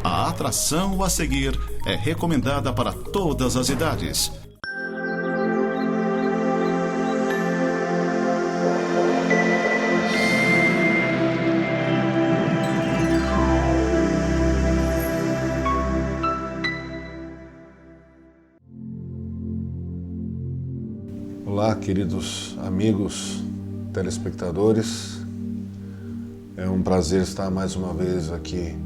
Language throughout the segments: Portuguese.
A atração a seguir é recomendada para todas as idades. Olá, queridos amigos telespectadores. É um prazer estar mais uma vez aqui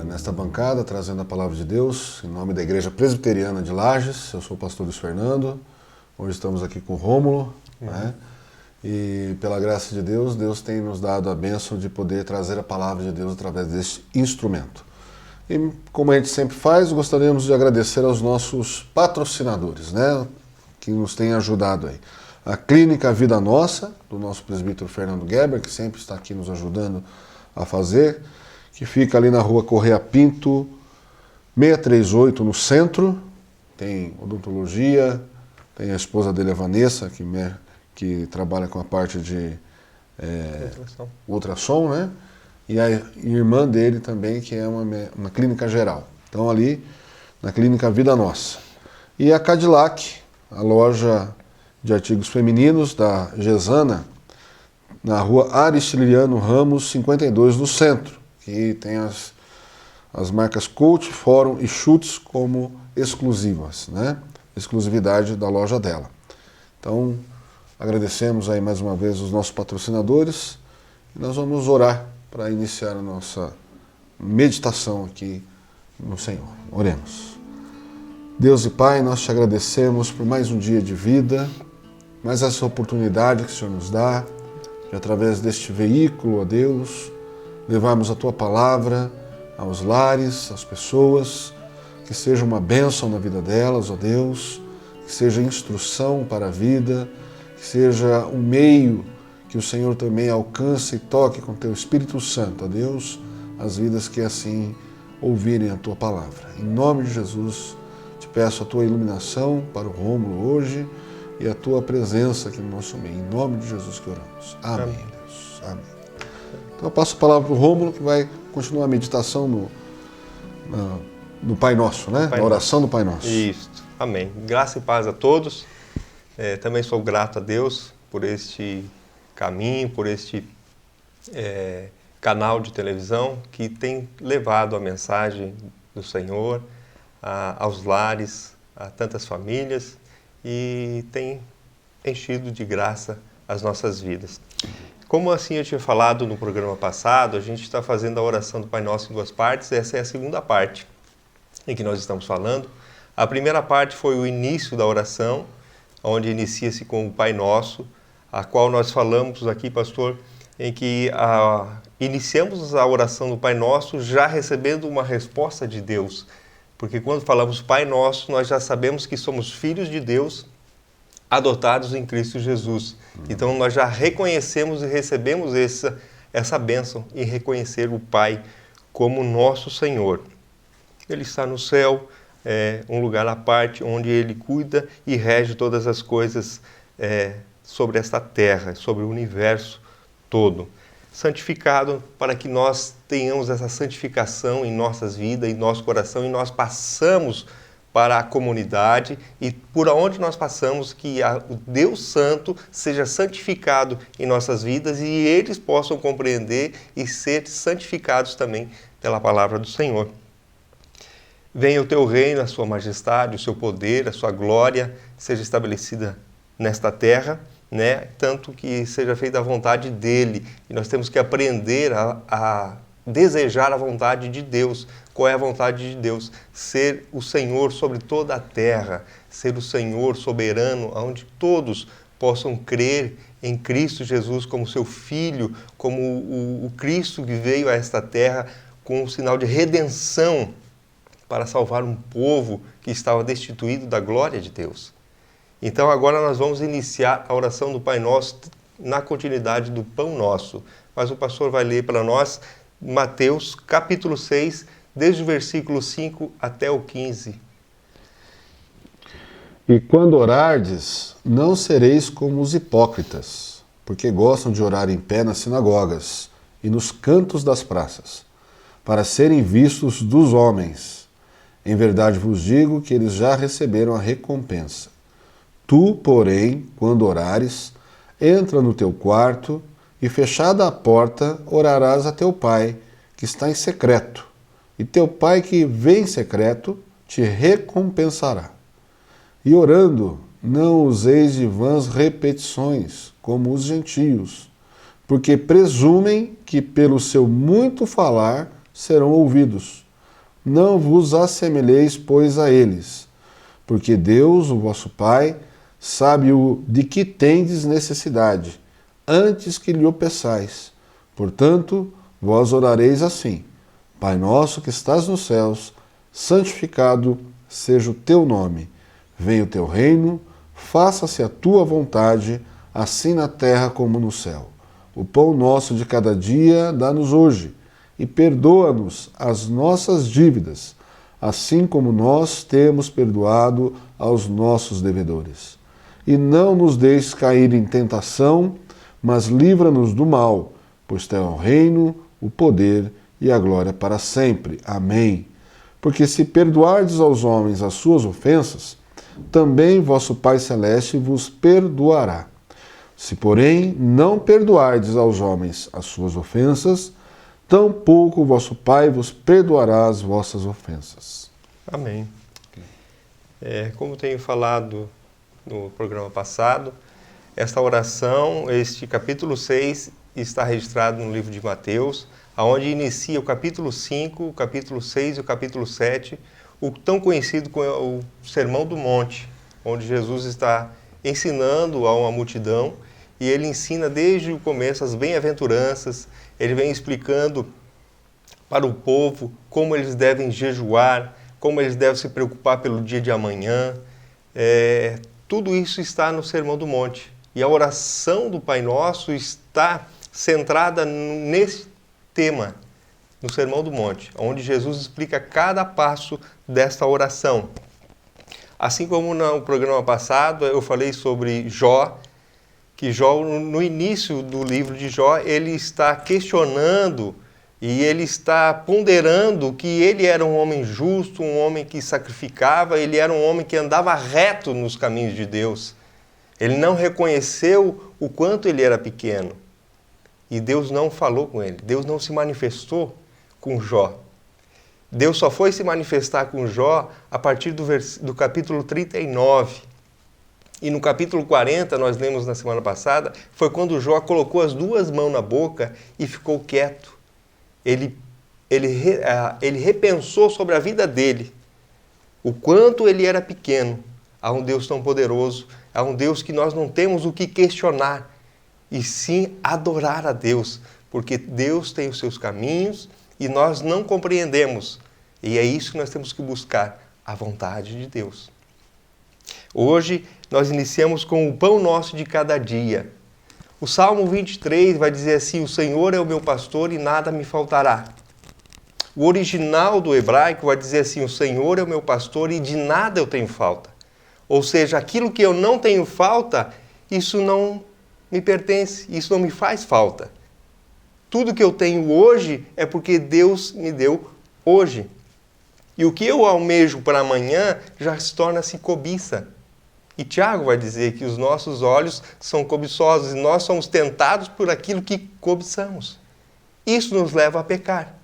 nesta bancada, trazendo a Palavra de Deus, em nome da Igreja Presbiteriana de Lages. Eu sou o pastor Luiz Fernando. Hoje estamos aqui com o Rômulo, né? E pela graça de Deus, Deus tem nos dado a bênção de poder trazer a Palavra de Deus através deste instrumento. E como a gente sempre faz, gostaríamos de agradecer aos nossos patrocinadores, né? Que nos tem ajudado aí. A Clínica Vida Nossa, do nosso presbítero Fernando Geber, que sempre está aqui nos ajudando a fazer, que fica ali na rua Correia Pinto, 638, no centro. Tem odontologia, tem a esposa dele, a Vanessa, que trabalha com a parte de ultrassom, né? E a irmã dele também, que é uma clínica geral. Então ali, na Clínica Vida Nossa. E a Cadillac, a loja de artigos femininos da Gesana, na rua Aristiliano Ramos 52, no centro, que tem as marcas Coach, Fórum e Schutz como exclusivas, né? Exclusividade da loja dela. Então, agradecemos aí mais uma vez os nossos patrocinadores e nós vamos orar para iniciar a nossa meditação aqui no Senhor. Oremos. Deus e Pai, nós te agradecemos por mais um dia de vida, mais essa oportunidade que o Senhor nos dá, de através deste veículo, ó Deus, levarmos a Tua Palavra aos lares, às pessoas, que seja uma bênção na vida delas, ó Deus, que seja instrução para a vida, que seja um meio que o Senhor também alcance e toque com Teu Espírito Santo, ó Deus, as vidas que assim ouvirem a Tua Palavra. Em nome de Jesus, peço a Tua iluminação para o Rômulo hoje e a Tua presença aqui no nosso meio. Em nome de Jesus que oramos. Amém, Amém. Deus. Amém. Então eu passo a palavra para o Rômulo, que vai continuar a meditação no Pai Nosso, né? Na oração do Pai Nosso. Isso. Amém. Graça e paz a todos. Também sou grato a Deus por este caminho, por este canal de televisão que tem levado a mensagem do Senhor aos lares, a tantas famílias e tem enchido de graça as nossas vidas. Como assim eu tinha falado no programa passado, a gente está fazendo a oração do Pai Nosso em duas partes. Essa é a segunda parte em que nós estamos falando. A primeira parte foi o início da oração, onde inicia-se com o Pai Nosso, a qual nós falamos aqui, pastor, em que iniciamos a oração do Pai Nosso já recebendo uma resposta de Deus. Porque quando falamos Pai Nosso, nós já sabemos que somos filhos de Deus, adotados em Cristo Jesus. Então nós já reconhecemos e recebemos essa bênção em reconhecer o Pai como nosso Senhor. Ele está no céu, um lugar à parte, onde Ele cuida e rege todas as coisas sobre esta terra, sobre o universo todo. Santificado para que nós tenhamos essa santificação em nossas vidas, em nosso coração, e nós passamos para a comunidade e por onde nós passamos que o Deus Santo seja santificado em nossas vidas e eles possam compreender e ser santificados também pela palavra do Senhor. Venha o teu reino, a sua majestade, o seu poder, a sua glória seja estabelecida nesta terra, né? Tanto que seja feita a vontade dele. E nós temos que aprender a desejar a vontade de Deus. Qual é a vontade de Deus? Ser o Senhor sobre toda a terra, ser o Senhor soberano, onde todos possam crer em Cristo Jesus como seu Filho, como o Cristo que veio a esta terra com um sinal de redenção para salvar um povo que estava destituído da glória de Deus. Então agora nós vamos iniciar a oração do Pai Nosso na continuidade do Pão Nosso. Mas o pastor vai ler para nós Mateus capítulo 6, desde o versículo 5 até o 15. E quando orardes, não sereis como os hipócritas, porque gostam de orar em pé nas sinagogas e nos cantos das praças, para serem vistos dos homens. Em verdade vos digo que eles já receberam a recompensa. Tu, porém, quando orares, entra no teu quarto e, fechada a porta, orarás a teu pai, que está em secreto. E teu pai que vê em secreto te recompensará. E orando, não useis de vãs repetições, como os gentios, porque presumem que pelo seu muito falar serão ouvidos. Não vos assemelheis, pois, a eles, porque Deus, o vosso Pai, sabe de que tendes necessidade, antes que lhe o peçais. Portanto, vós orareis assim: Pai nosso que estás nos céus, santificado seja o teu nome. Venha o teu reino, faça-se a tua vontade, assim na terra como no céu. O pão nosso de cada dia dá-nos hoje, e perdoa-nos as nossas dívidas, assim como nós temos perdoado aos nossos devedores. E não nos deixes cair em tentação, mas livra-nos do mal, pois teu é o reino, o poder e a glória para sempre. Amém. Porque se perdoardes aos homens as suas ofensas, também vosso Pai Celeste vos perdoará. Se, porém, não perdoardes aos homens as suas ofensas, tampouco vosso Pai vos perdoará as vossas ofensas. Amém. Como tenho falado no programa passado, esta oração, este capítulo 6, está registrado no livro de Mateus, onde inicia o capítulo 5, o capítulo 6 e o capítulo 7, o tão conhecido como o Sermão do Monte, onde Jesus está ensinando a uma multidão, e ele ensina desde o começo as bem-aventuranças, ele vem explicando para o povo como eles devem jejuar, como eles devem se preocupar pelo dia de amanhã. Tudo isso está no Sermão do Monte. E a oração do Pai Nosso está centrada nesse tema, no Sermão do Monte, onde Jesus explica cada passo desta oração. Assim como no programa passado eu falei sobre Jó, que Jó, no início do livro de Jó, ele está questionando e ele está ponderando que ele era um homem justo, um homem que sacrificava, ele era um homem que andava reto nos caminhos de Deus. Ele não reconheceu o quanto ele era pequeno. E Deus não falou com ele, Deus não se manifestou com Jó. Deus só foi se manifestar com Jó a partir do capítulo 39. E no capítulo 40, nós lemos na semana passada, foi quando Jó colocou as duas mãos na boca e ficou quieto. Ele repensou sobre a vida dele, o quanto ele era pequeno. Há um Deus tão poderoso, há um Deus que nós não temos o que questionar, e sim adorar a Deus, porque Deus tem os seus caminhos e nós não compreendemos. E é isso que nós temos que buscar, a vontade de Deus. Hoje nós iniciamos com o pão nosso de cada dia. O Salmo 23 vai dizer assim: o Senhor é o meu pastor e nada me faltará. O original do hebraico vai dizer assim: o Senhor é o meu pastor e de nada eu tenho falta. Ou seja, aquilo que eu não tenho falta, isso não me pertence, isso não me faz falta. Tudo que eu tenho hoje é porque Deus me deu hoje. E o que eu almejo para amanhã já se torna-se cobiça. E Tiago vai dizer que os nossos olhos são cobiçosos e nós somos tentados por aquilo que cobiçamos. Isso nos leva a pecar.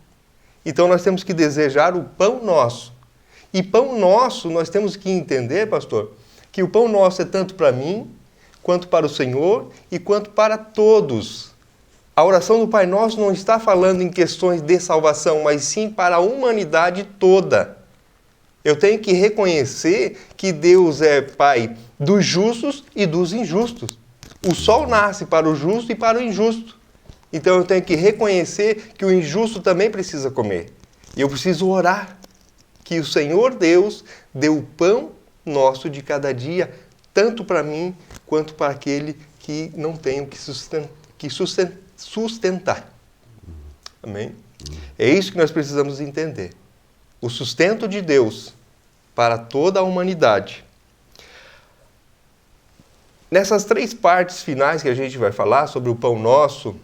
Então nós temos que desejar o pão nosso. E pão nosso, nós temos que entender, pastor, que o pão nosso é tanto para mim, quanto para o Senhor e quanto para todos. A oração do Pai Nosso não está falando em questões de salvação, mas sim para a humanidade toda. Eu tenho que reconhecer que Deus é Pai dos justos e dos injustos. O sol nasce para o justo e para o injusto. Então eu tenho que reconhecer que o injusto também precisa comer. E eu preciso orar que o Senhor Deus dê o pão nosso de cada dia, tanto para mim quanto para aquele que não tem o que sustentar. Amém? É isso que nós precisamos entender. O sustento de Deus para toda a humanidade. Nessas três partes finais que a gente vai falar sobre o pão nosso,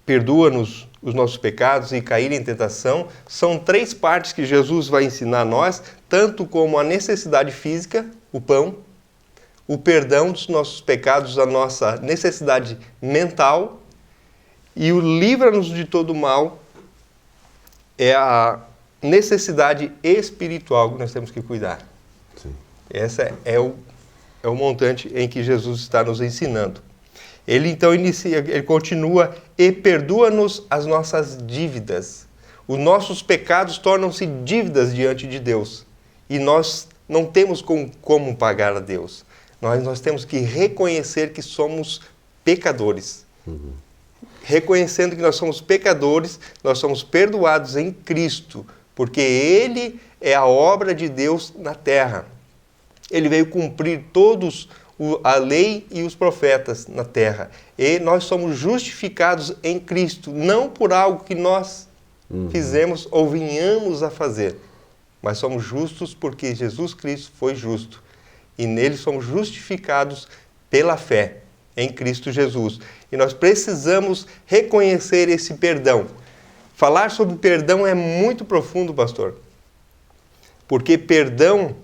perdoa-nos os nossos pecados e cair em tentação, são 3 partes que Jesus vai ensinar a nós, tanto como a necessidade física, o pão, o perdão dos nossos pecados, a nossa necessidade mental, e o livra-nos de todo mal é a necessidade espiritual que nós temos que cuidar. Sim. Esse é o montante em que Jesus está nos ensinando. Ele então ele continua: e perdoa-nos as nossas dívidas. Os nossos pecados tornam-se dívidas diante de Deus. E nós não temos como pagar a Deus. Nós temos que reconhecer que somos pecadores. Uhum. Reconhecendo que nós somos pecadores, nós somos perdoados em Cristo, porque Ele é a obra de Deus na terra. Ele veio cumprir todos a lei e os profetas na terra. E nós somos justificados em Cristo, não por algo que nós fizemos ou venhamos a fazer, mas somos justos porque Jesus Cristo foi justo. E nele somos justificados pela fé em Cristo Jesus. E nós precisamos reconhecer esse perdão. Falar sobre perdão é muito profundo, pastor. Porque perdão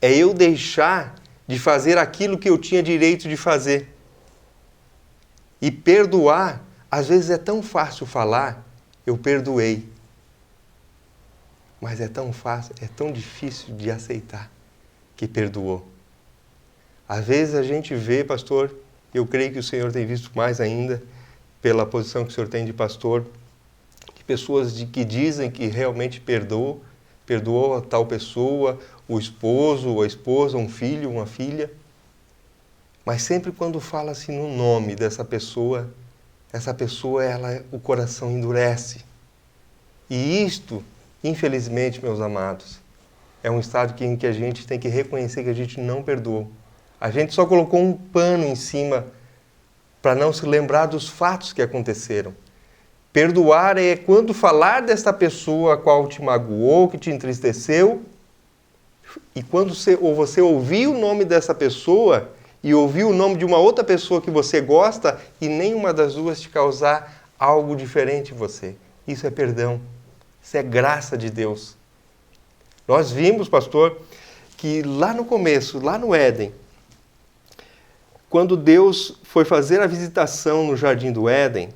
é eu deixar de fazer aquilo que eu tinha direito de fazer. E perdoar, às vezes é tão fácil falar, eu perdoei. Mas é tão fácil, é tão difícil de aceitar que perdoou. Às vezes a gente vê, pastor, eu creio que o Senhor tem visto mais ainda, pela posição que o Senhor tem de pastor, que pessoas que dizem que realmente perdoou a tal pessoa, o esposo ou a esposa, um filho, uma filha, mas sempre quando fala-se no nome dessa pessoa, o coração endurece. E isto, infelizmente, meus amados, é um estado em que a gente tem que reconhecer que a gente não perdoou. A gente só colocou um pano em cima para não se lembrar dos fatos que aconteceram. Perdoar é quando falar desta pessoa a qual te magoou, que te entristeceu, e quando você ouvir o nome dessa pessoa e ouvir o nome de uma outra pessoa que você gosta e nenhuma das duas te causar algo diferente em você. Isso é perdão. Isso é graça de Deus. Nós vimos, pastor, que lá no começo, lá no Éden, quando Deus foi fazer a visitação no Jardim do Éden,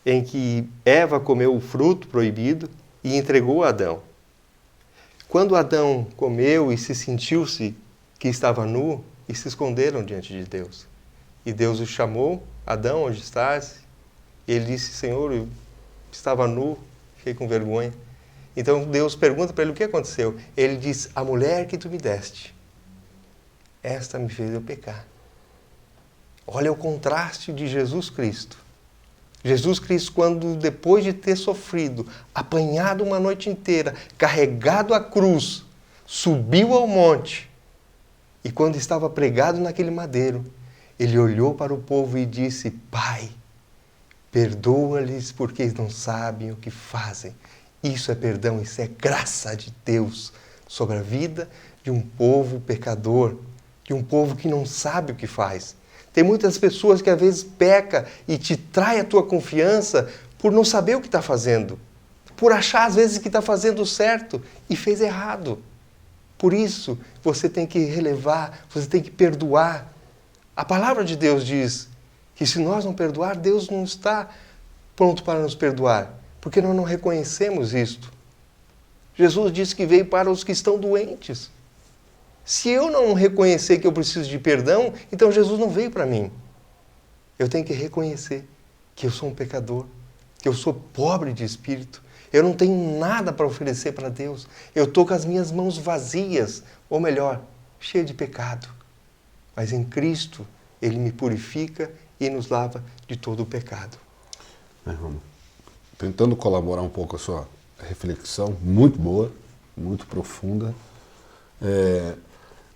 em que Eva comeu o fruto proibido e entregou a Adão. Quando Adão comeu e se sentiu-se que estava nu, e se esconderam diante de Deus. E Deus o chamou: Adão, onde estás? E ele disse: Senhor, eu estava nu, fiquei com vergonha. Então Deus pergunta para ele o que aconteceu. Ele diz: a mulher que tu me deste, esta me fez eu pecar. Olha o contraste de Jesus Cristo. Jesus Cristo, quando depois de ter sofrido, apanhado uma noite inteira, carregado a cruz, subiu ao monte, e quando estava pregado naquele madeiro, ele olhou para o povo e disse: Pai, perdoa-lhes porque eles não sabem o que fazem. Isso é perdão, isso é graça de Deus sobre a vida de um povo pecador, de um povo que não sabe o que faz. Tem muitas pessoas que às vezes peca e te trai a tua confiança por não saber o que está fazendo, por achar às vezes que está fazendo certo e fez errado. Por isso, você tem que relevar, você tem que perdoar. A palavra de Deus diz que se nós não perdoar, Deus não está pronto para nos perdoar, porque nós não reconhecemos isto. Jesus disse que veio para os que estão doentes. Se eu não reconhecer que eu preciso de perdão, então Jesus não veio para mim. Eu tenho que reconhecer que eu sou um pecador, que eu sou pobre de espírito, eu não tenho nada para oferecer para Deus. Eu estou com as minhas mãos vazias, ou melhor, cheio de pecado. Mas em Cristo, Ele me purifica e nos lava de todo o pecado. Tentando colaborar um pouco com a sua reflexão, muito boa, muito profunda.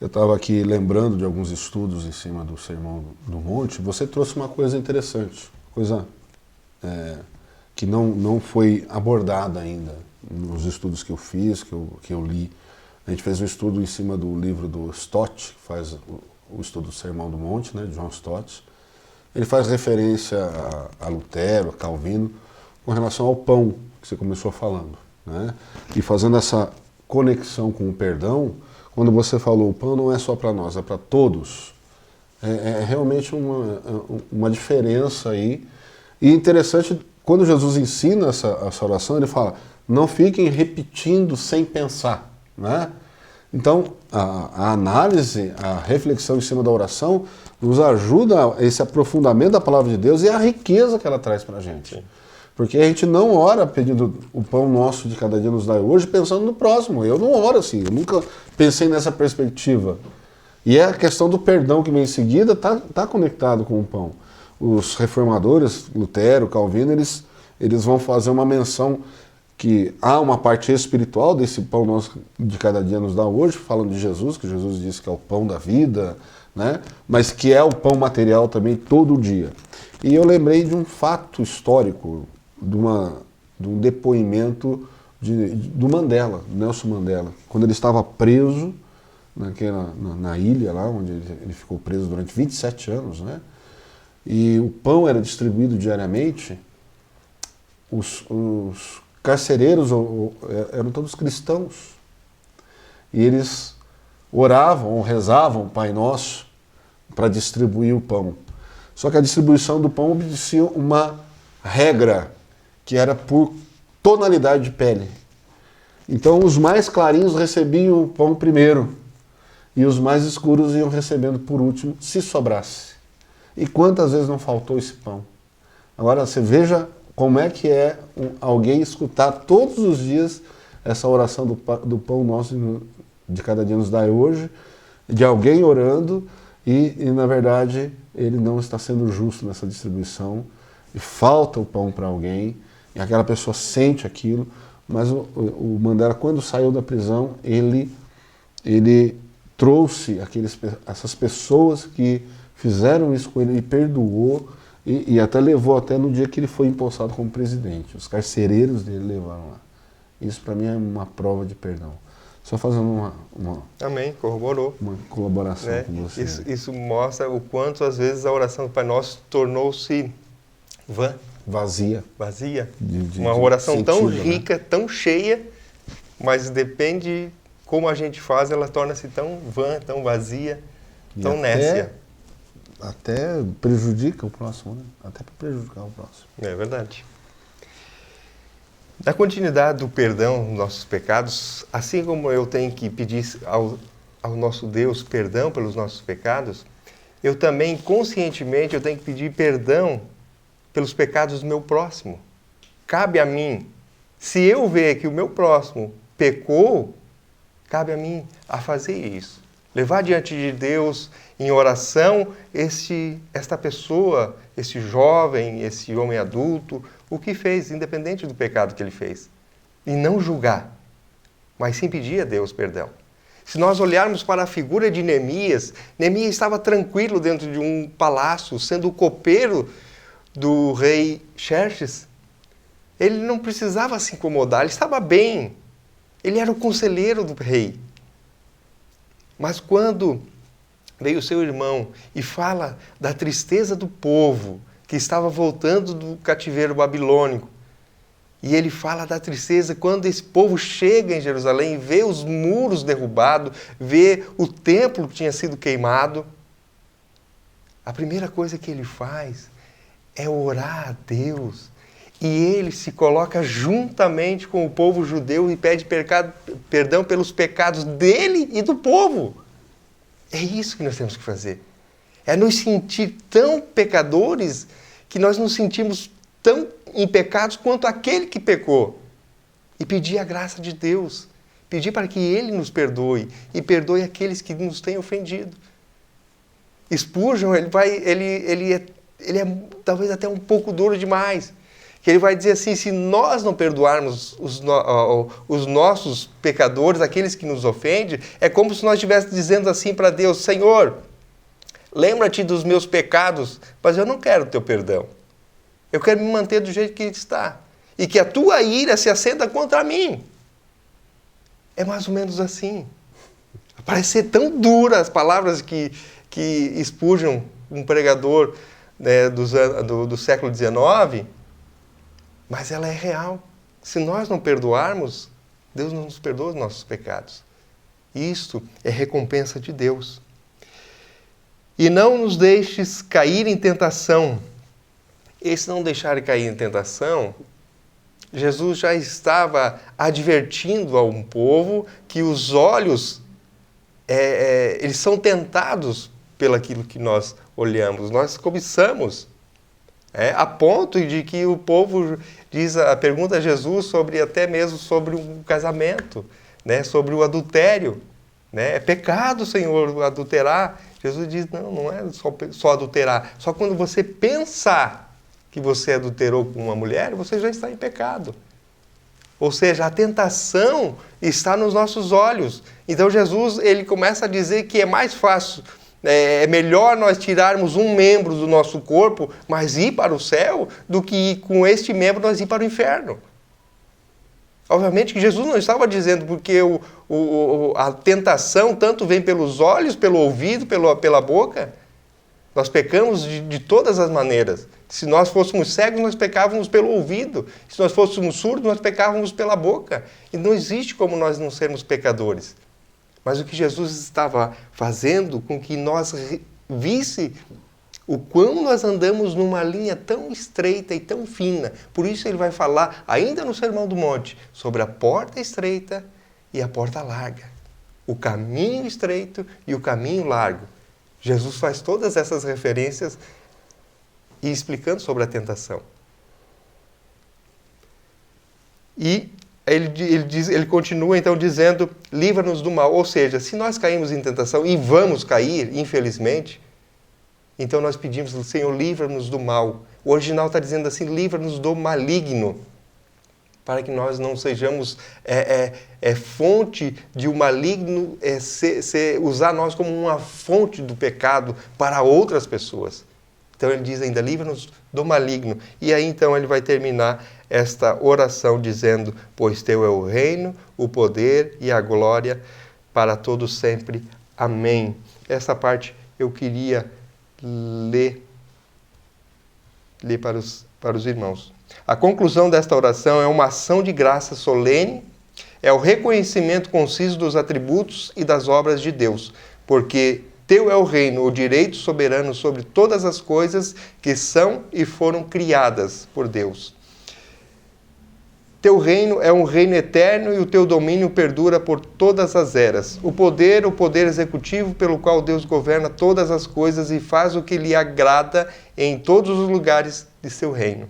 Eu estava aqui lembrando de alguns estudos em cima do Sermão do Monte. Você trouxe uma coisa interessante, coisa que não foi abordada ainda nos estudos que eu fiz, que eu li. A gente fez um estudo em cima do livro do Stott, que faz o estudo do Sermão do Monte, né, de John Stott. Ele faz referência a Lutero, a Calvino, com relação ao pão que você começou falando, né? E fazendo essa conexão com o perdão, quando você falou o pão não é só para nós, é para todos. É realmente uma diferença aí. E interessante, quando Jesus ensina essa oração, ele fala, não fiquem repetindo sem pensar, né? Então, a análise, a reflexão em cima da oração nos ajuda a esse aprofundamento da palavra de Deus e a riqueza que ela traz para a gente. Porque a gente não ora pedindo o pão nosso de cada dia nos dai hoje pensando no próximo. Eu não oro assim, eu nunca pensei nessa perspectiva. E a questão do perdão que vem em seguida está conectado com o pão. Os reformadores, Lutero, Calvino, eles vão fazer uma menção que há uma parte espiritual desse pão nosso de cada dia nos dá hoje, falando de Jesus, que Jesus disse que é o pão da vida, né? Mas que é o pão material também todo dia. E eu lembrei de um fato histórico, de um depoimento do Mandela, Nelson Mandela, quando ele estava preso na ilha lá, onde ele ficou preso durante 27 anos, né? E o pão era distribuído diariamente, os carcereiros eram todos cristãos, e eles oravam ou rezavam o Pai Nosso para distribuir o pão. Só que a distribuição do pão obedecia uma regra, que era por tonalidade de pele. Então os mais clarinhos recebiam o pão primeiro, e os mais escuros iam recebendo por último, se sobrasse. E quantas vezes não faltou esse pão? Agora você veja como é que é alguém escutar todos os dias essa oração do pão nosso de cada dia nos dai hoje, de alguém orando e na verdade ele não está sendo justo nessa distribuição e falta o pão para alguém e aquela pessoa sente aquilo, mas o Mandela, quando saiu da prisão, ele trouxe essas pessoas que fizeram isso com ele e perdoou e até levou até no dia que ele foi empossado como presidente. Os carcereiros dele levaram lá. Isso para mim é uma prova de perdão. Só fazendo Amém, corroborou. Uma colaboração com você. Isso mostra o quanto às vezes a oração do Pai Nosso tornou-se vazia. Uma oração sentido, tão rica, tão cheia, mas depende como a gente faz, ela torna-se tão vã, tão vazia, tão nécia. Até prejudica o próximo, né? Até para prejudicar o próximo. É verdade. Na continuidade do perdão dos nossos pecados, assim como eu tenho que pedir ao nosso Deus perdão pelos nossos pecados, eu também, conscientemente, eu tenho que pedir perdão pelos pecados do meu próximo. Cabe a mim, se eu ver que o meu próximo pecou, cabe a mim a fazer isso. Levar diante de Deus em oração esta pessoa, esse jovem, esse homem adulto, o que fez, independente do pecado que ele fez. E não julgar, mas sim pedir a Deus perdão. Se nós olharmos para a figura de Neemias, Neemias estava tranquilo dentro de um palácio, sendo o copeiro do rei Xerxes. Ele não precisava se incomodar, ele estava bem. Ele era o conselheiro do rei. Mas quando veio o seu irmão e fala da tristeza do povo que estava voltando do cativeiro babilônico, e ele fala da tristeza quando esse povo chega em Jerusalém e vê os muros derrubados, vê o templo que tinha sido queimado, a primeira coisa que ele faz é orar a Deus. E ele se coloca juntamente com o povo judeu e pede perdão pelos pecados dele e do povo. É isso que nós temos que fazer. É nos sentir tão pecadores que nós nos sentimos tão em pecados quanto aquele que pecou. E pedir a graça de Deus. Pedir para que Ele nos perdoe e perdoe aqueles que nos têm ofendido. Spurgeon, ele é talvez até um pouco duro demais. Que ele vai dizer assim, se nós não perdoarmos os nossos pecadores, aqueles que nos ofendem, é como se nós estivéssemos dizendo assim para Deus, Senhor, lembra-te dos meus pecados, mas eu não quero o teu perdão. Eu quero me manter do jeito que ele está. E que a tua ira se acenda contra mim. É mais ou menos assim. Parece ser tão duras as palavras que Spurgeon, um pregador, né, do século XIX, mas ela é real. Se nós não perdoarmos, Deus não nos perdoa os nossos pecados. Isto é recompensa de Deus. E não nos deixes cair em tentação. Esse não deixar cair em tentação, Jesus já estava advertindo a um povo que os olhos, eles são tentados pelaquilo que nós olhamos, nós cobiçamos. A ponto de que o povo pergunta a Jesus até mesmo sobre um casamento, né, sobre o adultério. Né? É pecado, Senhor, adulterar. Jesus diz, não é só adulterar. Só quando você pensar que você adulterou com uma mulher, você já está em pecado. Ou seja, a tentação está nos nossos olhos. Então Jesus, ele começa a dizer que é mais fácil, é melhor nós tirarmos um membro do nosso corpo, mas ir para o céu, do que com este membro nós ir para o inferno. Obviamente que Jesus não estava dizendo porque a tentação tanto vem pelos olhos, pelo ouvido, pela boca. Nós pecamos de todas as maneiras. Se nós fôssemos cegos, nós pecávamos pelo ouvido. Se nós fôssemos surdos, nós pecávamos pela boca. E não existe como nós não sermos pecadores. Mas o que Jesus estava fazendo com que nós visse o quão nós andamos numa linha tão estreita e tão fina. Por isso ele vai falar, ainda no Sermão do Monte, sobre a porta estreita e a porta larga. O caminho estreito e o caminho largo. Jesus faz todas essas referências e explicando sobre a tentação. E ele continua então dizendo, livra-nos do mal. Ou seja, se nós caímos em tentação e vamos cair, infelizmente, então nós pedimos, Senhor, livra-nos do mal. O original está dizendo assim, livra-nos do maligno. Para que nós não sejamos fonte de o maligno, usar nós como uma fonte do pecado para outras pessoas. Então ele diz ainda, livra-nos do maligno. E aí então ele vai terminar esta oração dizendo, pois teu é o reino, o poder e a glória para todos sempre. Amém. Essa parte eu queria ler para os irmãos. A conclusão desta oração é uma ação de graça solene, é o reconhecimento conciso dos atributos e das obras de Deus, porque teu é o reino, o direito soberano sobre todas as coisas que são e foram criadas por Deus. Teu reino é um reino eterno e o teu domínio perdura por todas as eras. O poder executivo pelo qual Deus governa todas as coisas e faz o que lhe agrada em todos os lugares de seu reino.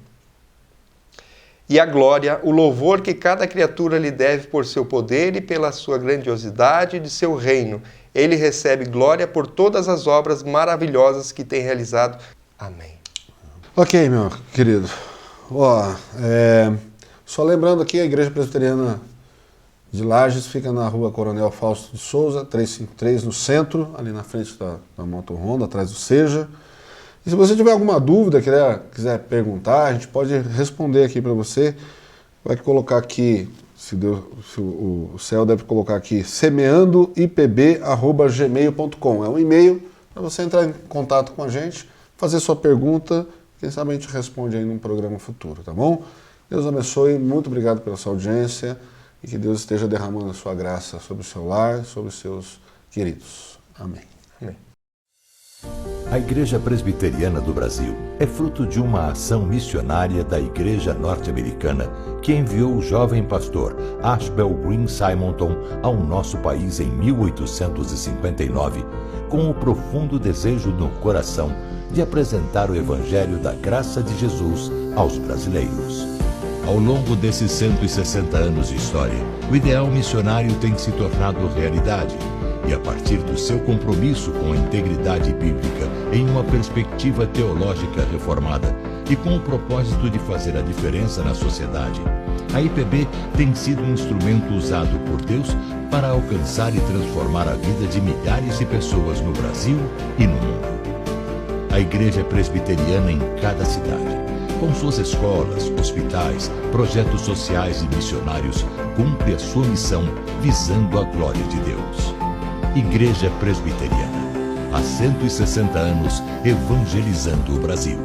E a glória, o louvor que cada criatura lhe deve por seu poder e pela sua grandiosidade de seu reino. Ele recebe glória por todas as obras maravilhosas que tem realizado. Amém. Ok, meu querido. Só lembrando aqui, a Igreja Presbiteriana de Lages fica na rua Coronel Fausto de Souza, 353, no centro, ali na frente da Moto Honda, atrás do Seja. E se você tiver alguma dúvida, quiser perguntar, a gente pode responder aqui para você. Vai colocar aqui, o céu deve colocar aqui, semeandoipb@gmail.com. É um e-mail para você entrar em contato com a gente, fazer sua pergunta, quem sabe a gente responde aí num programa futuro, tá bom? Deus abençoe, muito obrigado pela sua audiência e que Deus esteja derramando a sua graça sobre o seu lar, sobre os seus queridos. Amém. Amém. A Igreja Presbiteriana do Brasil é fruto de uma ação missionária da Igreja Norte-Americana que enviou o jovem pastor Ashbel Green Simonton ao nosso país em 1859, com o profundo desejo no coração de apresentar o Evangelho da graça de Jesus aos brasileiros. Ao longo desses 160 anos de história, o ideal missionário tem se tornado realidade. E a partir do seu compromisso com a integridade bíblica em uma perspectiva teológica reformada e com o propósito de fazer a diferença na sociedade, a IPB tem sido um instrumento usado por Deus para alcançar e transformar a vida de milhares de pessoas no Brasil e no mundo. A Igreja Presbiteriana em cada cidade, com suas escolas, hospitais, projetos sociais e missionários, cumpre a sua missão visando a glória de Deus. Igreja Presbiteriana, há 160 anos evangelizando o Brasil.